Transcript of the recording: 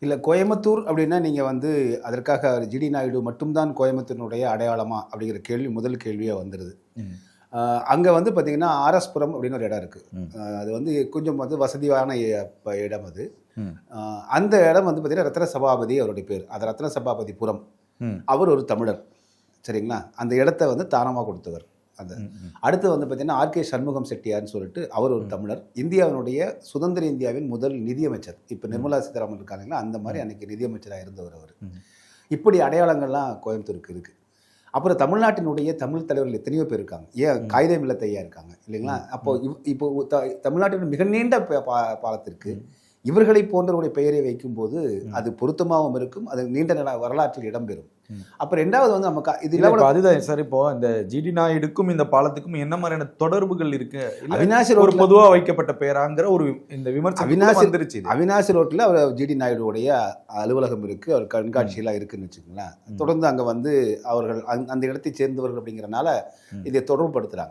இல்ல கோயம்புத்தூர் அப்படின்னா நீங்க வந்து அதற்காக ஜிடி நாயுடு மட்டும்தான் கோயம்புத்தூரினுடைய அடையாளமா அப்படிங்கிற கேள்வி முதல் கேள்வியா வந்துருது. ம். அங்க வந்து பார்த்தீங்கன்னா, ஆர்எஸ்புரம் அப்படின்னு ஒரு இடம் இருக்கு. ம். அது வந்து கொஞ்சம் வந்து வசதியான இடம் அது. ம். அந்த இடம் வந்து பார்த்தீங்கன்னா, ரத்ன சபாபதி அவருடைய பேர். அது ரத்ன சபாபதிபுரம். ம். அவர் ஒரு தமிழர். சரிங்களா? அந்த இடத்த வந்து தானமா கொடுத்தவர். அந்த ம். அடுத்து வந்து பார்த்தீங்கன்னா, ஆர்கே சண்முகம் செட்டியார்ன்னு சொல்லிட்டு அவர் ஒரு தமிழர். இந்தியாவினுடைய சுதந்திர இந்தியாவின் முதல் நிதியமைச்சர். இப்ப நிர்மலா சீதாராமன் இருக்காங்களா, அந்த மாரி அன்னைக்கு நிதியமைச்சரா இருந்தவர் அவரு. ம். இப்படி அடையாளங்கள்லாம் கோயம்புத்தூருக்கு இருக்கு. அப்புறம் தமிழ்நாட்டினுடைய தமிழ் தலைவர்கள் எத்தனையோ பேர் இருக்காங்க. ஏன் காகிதம் இல்ல ஐயா இருக்காங்க இல்லைங்களா? அப்போ இப்போ தமிழ்நாட்டின் மிக நீண்ட பாலத்திற்கு இவர்களை போன்றவருடைய பெயரை வைக்கும்போது அது பொருத்தமாகவும் இருக்கும். அது நீண்ட நாள் வரலாற்றில் இடம்பெறும். அப்ப 2வது வந்து நம்ம இது அதுதான் சார். இப்போ இந்த ஜிடி நாயுடுக்கும் இந்த பாலத்துக்கும் என்ன மாதிரியான தொடர்புகள் இருக்கு? அவினாசி ஒரு பொதுவா வைக்கப்பட்ட பெயராங்கிற ஒரு இந்த விமர்சனம் வந்துருச்சு. அவினாசி ரோட்ல அவர் ஜிடி நாயுடுடைய அலுவலகம் இருக்கு, அவர் கண்காட்சியெல்லாம் இருக்குன்னு வச்சுக்கோங்களேன். தொடர்ந்து அங்க வந்து அவர்கள் அந்த இடத்தை சேர்ந்தவர்கள் அப்படிங்கிறனால இதை தொடர்புபடுத்துறாங்க.